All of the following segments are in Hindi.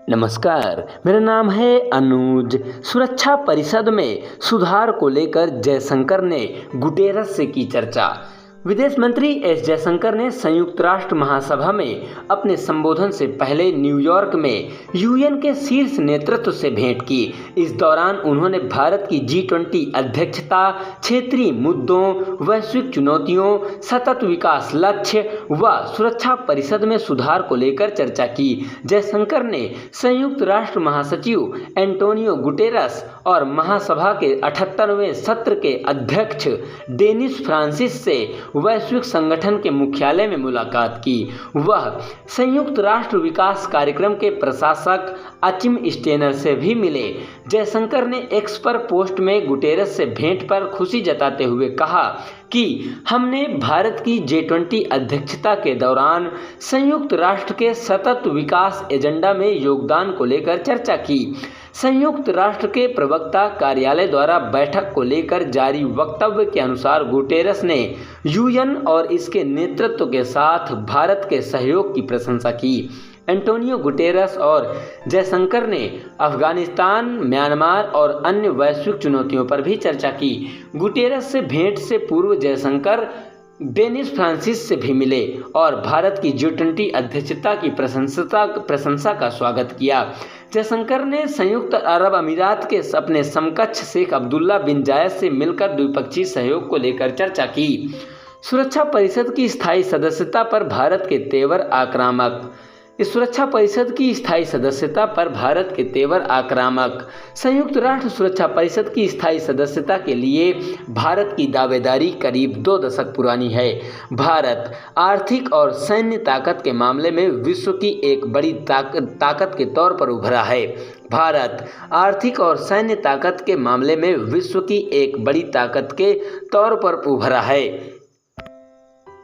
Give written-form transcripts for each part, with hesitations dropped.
नमस्कार, मेरा नाम है अनुज। सुरक्षा परिषद में सुधार को लेकर जयशंकर ने गुटेरस से की चर्चा। विदेश मंत्री एस जयशंकर ने संयुक्त राष्ट्र महासभा में अपने संबोधन से पहले न्यूयॉर्क में यूएन के शीर्ष नेतृत्व से भेंट की। इस दौरान उन्होंने भारत की G20 अध्यक्षता, क्षेत्रीय मुद्दों, वैश्विक चुनौतियों, सतत विकास लक्ष्य व सुरक्षा परिषद में सुधार को लेकर चर्चा की। जयशंकर ने संयुक्त राष्ट्र महासचिव एंटोनियो गुटेरस और महासभा के 78वें सत्र के अध्यक्ष डेनिस फ्रांसिस से वैश्विक संगठन के मुख्यालय में मुलाकात की। वह संयुक्त राष्ट्र विकास कार्यक्रम के प्रशासक अचिम स्टेनर से भी मिले। जयशंकर ने एक्स पर पोस्ट में गुटेरस से भेंट पर खुशी जताते हुए कहा कि हमने भारत की G20 अध्यक्षता के दौरान संयुक्त राष्ट्र के सतत विकास एजेंडा में योगदान को लेकर चर्चा की। संयुक्त राष्ट्र के प्रवक्ता कार्यालय द्वारा बैठक को लेकर जारी वक्तव्य के अनुसार गुटेरस ने यूएन और इसके नेतृत्व के साथ भारत के सहयोग की प्रशंसा की। एंटोनियो गुटेरस और जयशंकर ने अफगानिस्तान, म्यांमार और अन्य वैश्विक चुनौतियों पर भी चर्चा की। गुटेरस से भेंट से पूर्व जयशंकर डेनिस फ्रांसिस से भी मिले और भारत की G20 अध्यक्षता की प्रशंसा का स्वागत किया। जयशंकर ने संयुक्त अरब अमीरात के अपने समकक्ष शेख अब्दुल्ला बिन जायद से मिलकर द्विपक्षीय सहयोग को लेकर चर्चा की। सुरक्षा परिषद की स्थायी सदस्यता पर भारत के तेवर आक्रामक। इस सुरक्षा परिषद की स्थायी सदस्यता पर भारत के तेवर आक्रामक। संयुक्त राष्ट्र सुरक्षा परिषद की स्थायी सदस्यता के लिए भारत की दावेदारी करीब 2 दशक पुरानी है। भारत आर्थिक और सैन्य ताकत के मामले में विश्व की एक बड़ी ताकत के तौर पर उभरा है। भारत आर्थिक और सैन्य ताकत के मामले में विश्व की एक बड़ी ताकत के तौर पर उभरा है।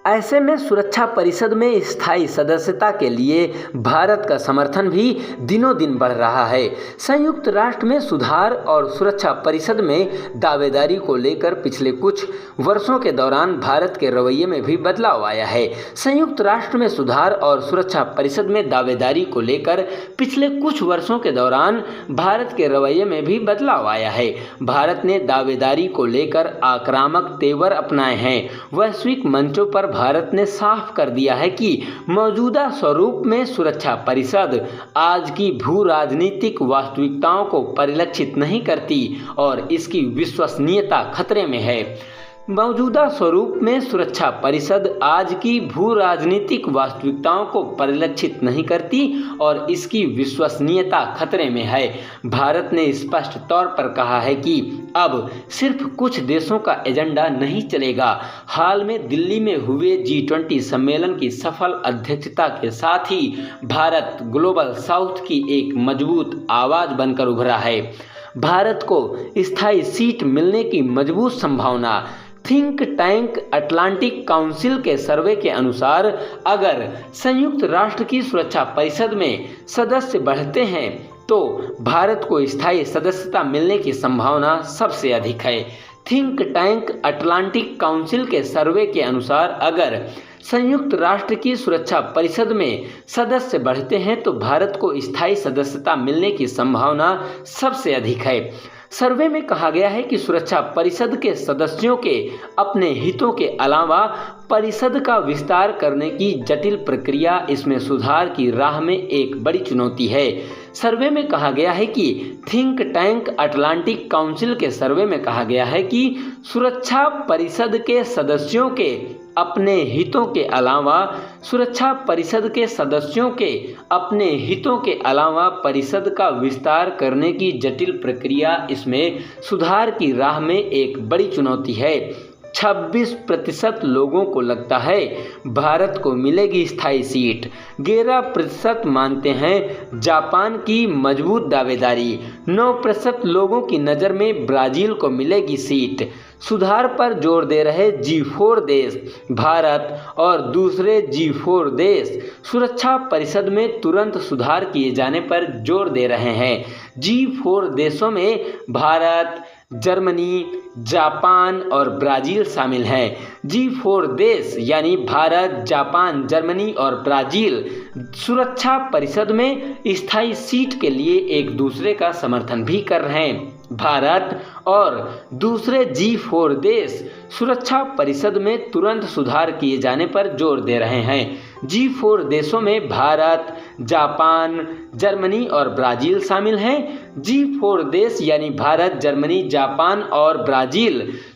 ऐसे में सुरक्षा परिषद में स्थायी सदस्यता के लिए भारत का समर्थन भी दिनों दिन बढ़ रहा है। संयुक्त राष्ट्र में सुधार और सुरक्षा परिषद में दावेदारी को लेकर पिछले कुछ वर्षों के दौरान भारत के रवैये में भी बदलाव आया है। संयुक्त राष्ट्र में सुधार और सुरक्षा परिषद में दावेदारी को लेकर पिछले कुछ वर्षों के दौरान भारत के रवैये में भी बदलाव आया है। भारत ने दावेदारी को लेकर आक्रामक तेवर अपनाए हैं। वैश्विक मंचों पर भारत ने साफ कर दिया है कि मौजूदा स्वरूप में सुरक्षा परिषद आज की भू राजनीतिक वास्तविकताओं को परिलक्षित नहीं करती और इसकी विश्वसनीयता खतरे में है। मौजूदा स्वरूप में सुरक्षा परिषद आज की भू राजनीतिक वास्तविकताओं को परिलक्षित नहीं करती और इसकी विश्वसनीयता खतरे में है। भारत ने स्पष्ट तौर पर कहा है कि अब सिर्फ कुछ देशों का एजेंडा नहीं चलेगा। हाल में दिल्ली में हुए G20 सम्मेलन की सफल अध्यक्षता के साथ ही भारत ग्लोबल साउथ की एक मजबूत आवाज़ बनकर उभरा है। भारत को स्थायी सीट मिलने की मजबूत संभावना। थिंक टैंक अटलांटिक काउंसिल के सर्वे के अनुसार अगर संयुक्त राष्ट्र की सुरक्षा परिषद में सदस्य बढ़ते हैं तो भारत को स्थायी सदस्यता मिलने की संभावना सबसे अधिक है। थिंक टैंक अटलांटिक काउंसिल के सर्वे के अनुसार अगर संयुक्त राष्ट्र की सुरक्षा परिषद में सदस्य बढ़ते हैं तो भारत को स्थायी सदस्यता मिलने की संभावना सबसे अधिक है। सर्वे में कहा गया है कि सुरक्षा परिषद के सदस्यों के अपने हितों के अलावा परिषद का विस्तार करने की जटिल प्रक्रिया इसमें सुधार की राह में एक बड़ी चुनौती है। सर्वे में कहा गया है कि थिंक टैंक अटलांटिक काउंसिल के सर्वे में कहा गया है कि सुरक्षा परिषद के सदस्यों के अपने हितों के अलावा परिषद का विस्तार करने की जटिल प्रक्रिया इसमें सुधार की राह में एक बड़ी चुनौती है। 26% लोगों को लगता है भारत को मिलेगी स्थायी सीट। 11% मानते हैं जापान की मजबूत दावेदारी। 9% लोगों की नज़र में ब्राज़ील को मिलेगी सीट। सुधार पर जोर दे रहे G4 देश भारत और दूसरे G4 देश सुरक्षा परिषद में तुरंत सुधार किए जाने पर जोर दे रहे हैं। G4 देशों में भारत, जर्मनी, जापान और ब्राज़ील शामिल हैं। G4 देश यानी भारत, जापान, जर्मनी और ब्राज़ील सुरक्षा परिषद में स्थायी सीट के लिए एक दूसरे का समर्थन भी कर रहे हैं। भारत और दूसरे G4 देश सुरक्षा परिषद में तुरंत सुधार किए जाने पर जोर दे रहे हैं। G4 देशों में भारत, जापान, जर्मनी और ब्राज़ील शामिल हैं। G4 देश यानी भारत, जर्मनी, जापान और ब्राज़ील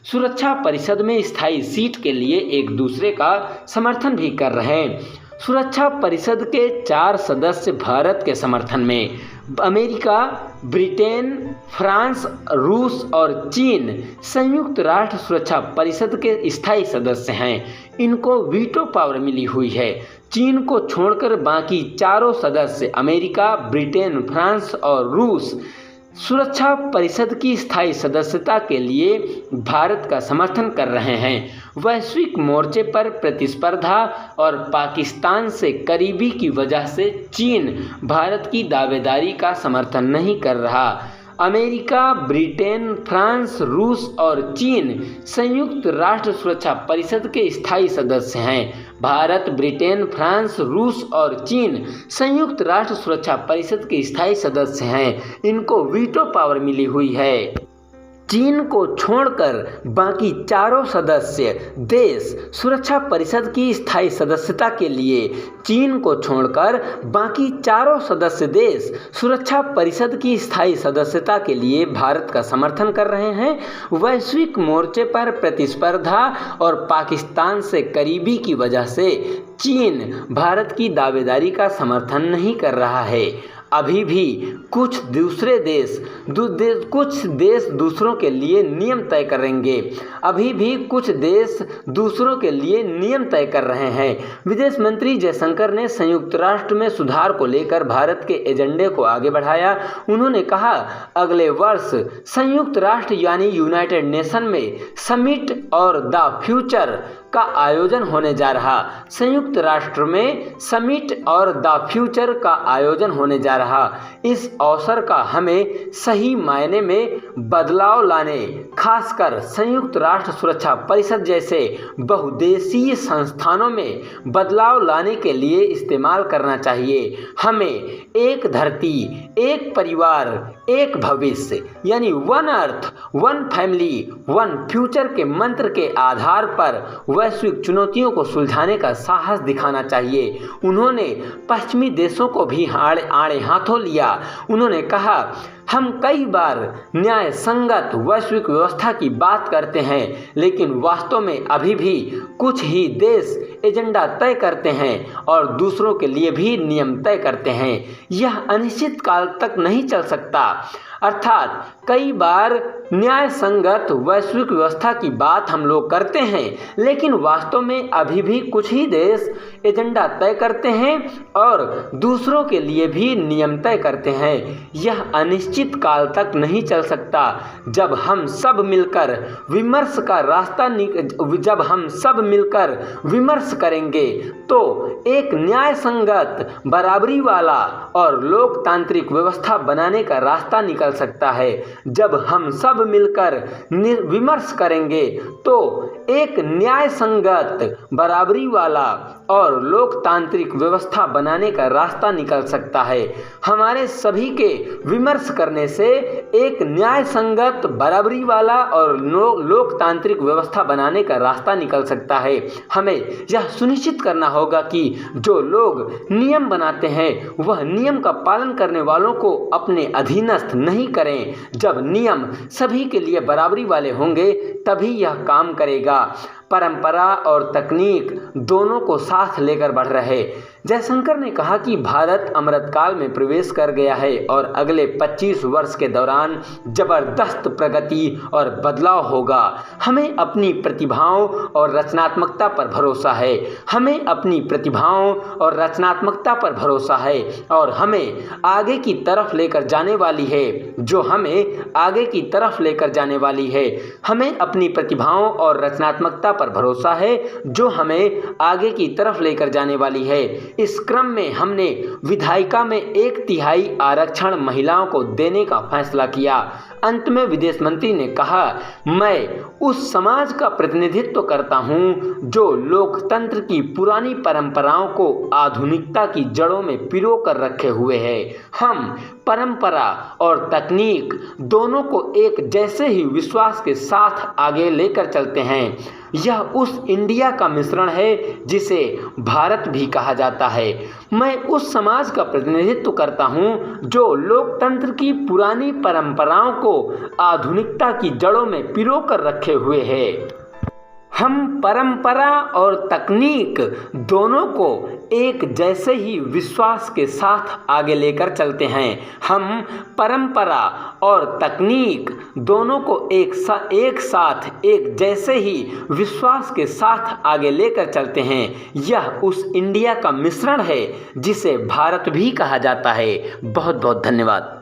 सुरक्षा परिषद में स्थायी सीट के लिए एक दूसरे का समर्थन भी कर रहे हैं। सुरक्षा परिषद के 4 सदस्य भारत के समर्थन में अमेरिका, ब्रिटेन, फ्रांस, रूस और चीन संयुक्त राष्ट्र सुरक्षा परिषद के स्थायी सदस्य हैं। इनको वीटो पावर मिली हुई है। चीन को छोड़कर बाकी चारों सदस्य अमेरिका, ब्रिटेन, फ्रांस और रूस सुरक्षा परिषद की स्थायी सदस्यता के लिए भारत का समर्थन कर रहे हैं। वैश्विक मोर्चे पर प्रतिस्पर्धा और पाकिस्तान से करीबी की वजह से चीन भारत की दावेदारी का समर्थन नहीं कर रहा। अमेरिका, ब्रिटेन, फ्रांस, रूस और चीन संयुक्त राष्ट्र सुरक्षा परिषद के स्थायी सदस्य हैं। भारत, ब्रिटेन, फ्रांस, रूस और चीन संयुक्त राष्ट्र सुरक्षा परिषद के स्थायी सदस्य हैं। इनको वीटो पावर मिली हुई है। चीन को छोड़कर बाकी चारों सदस्य देश सुरक्षा परिषद की स्थायी सदस्यता के लिए चीन को छोड़कर बाकी चारों सदस्य देश सुरक्षा परिषद की स्थायी सदस्यता के लिए भारत का समर्थन कर रहे हैं। वैश्विक मोर्चे पर प्रतिस्पर्धा और पाकिस्तान से करीबी की वजह से चीन भारत की दावेदारी का समर्थन नहीं कर रहा है। अभी भी कुछ देश दूसरों के लिए नियम तय करेंगे। अभी भी कुछ देश दूसरों के लिए नियम तय कर रहे हैं। विदेश मंत्री जयशंकर ने संयुक्त राष्ट्र में सुधार को लेकर भारत के एजेंडे को आगे बढ़ाया। उन्होंने कहा, अगले वर्ष संयुक्त राष्ट्र यानी यूनाइटेड नेशन में समिट और द फ्यूचर का आयोजन होने जा रहा। संयुक्त राष्ट्र में समिट और द फ्यूचर का आयोजन होने जा रहा। इस अवसर का हमें सही मायने में बदलाव लाने, खासकर संयुक्त राष्ट्र सुरक्षा परिषद जैसे बहुदेशीय संस्थानों में बदलाव लाने के लिए इस्तेमाल करना चाहिए। हमें एक धरती, एक परिवार, एक भविष्य यानी one earth, one family, one future के मंत्र के आधार पर वैश्विक चुनौतियों को सुलझाने का साहस दिखाना चाहिए। उन्होंने पश्चिमी देशों को भी आड़े हाथों लिया। उन्होंने कहा, हम कई बार न्याय संगत वैश्विक व्यवस्था की बात करते हैं, लेकिन वास्तव में अभी भी कुछ ही देश एजेंडा तय करते हैं और दूसरों के लिए भी नियम तय करते हैं। यह अनिश्चित काल तक नहीं चल सकता। अर्थात कई बार न्याय संगत वैश्विक व्यवस्था की बात हम लोग करते हैं, लेकिन वास्तव में अभी भी कुछ ही देश एजेंडा तय करते हैं और दूसरों के लिए भी नियम तय करते हैं। यह अनिश्चित काल तक नहीं चल सकता। जब हम सब मिलकर विमर्श करेंगे तो एक न्याय संगत, बराबरी वाला और लोकतांत्रिक व्यवस्था बनाने का रास्ता निकल सकता है। जब हम सब मिलकर विमर्श करेंगे तो एक न्याय संगत, बराबरी वाला और लोकतांत्रिक व्यवस्था बनाने का रास्ता निकल सकता है। हमारे सभी के विमर्श करने से एक न्याय संगत, बराबरी वाला और लोकतांत्रिक व्यवस्था बनाने का रास्ता निकल सकता है। हमें यह सुनिश्चित करना होगा कि जो लोग नियम बनाते हैं वह नियम का पालन करने वालों को अपने अधीनस्थ नहीं करें। जब नियम सभी के लिए बराबरी वाले होंगे तभी यह काम करेगा। परंपरा और तकनीक दोनों को साथ लेकर बढ़ रहे। जयशंकर ने कहा कि भारत अमृतकाल में प्रवेश कर गया है और अगले 25 वर्ष के दौरान जबरदस्त प्रगति और बदलाव होगा। हमें अपनी प्रतिभाओं और रचनात्मकता पर भरोसा है। हमें अपनी प्रतिभाओं और रचनात्मकता पर भरोसा है और हमें आगे की तरफ लेकर जाने वाली है हमें अपनी प्रतिभाओं और रचनात्मकता पर भरोसा है जो हमें आगे की तरफ लेकर जाने वाली है। इस क्रम में हमने विधायिका में 1/3 आरक्षण महिलाओं को देने का फैसला किया। अंत में विदेश मंत्री ने कहा, मैं उस समाज का प्रतिनिधित्व करता हूं जो लोकतंत्र की पुरानी परंपराओं को आधुनिकता की जड़ों में पिरो कर रखे हुए है। हम परंपरा और तकनीक दोनों को एक जैसे ही विश्वास के साथ आगे लेकर चलते हैं। यह उस इंडिया का मिश्रण है जिसे भारत भी कहा जाता है। मैं उस समाज का प्रतिनिधित्व करता हूं जो लोकतंत्र की पुरानी परंपराओं को आधुनिकता की जड़ों में पिरो कर रखे हुए है। हम परंपरा और तकनीक दोनों को एक जैसे ही विश्वास के साथ आगे लेकर चलते हैं। हम परंपरा और तकनीक दोनों को एक साथ एक जैसे ही विश्वास के साथ आगे लेकर चलते हैं। यह उस इंडिया का मिश्रण है जिसे भारत भी कहा जाता है। बहुत बहुत धन्यवाद।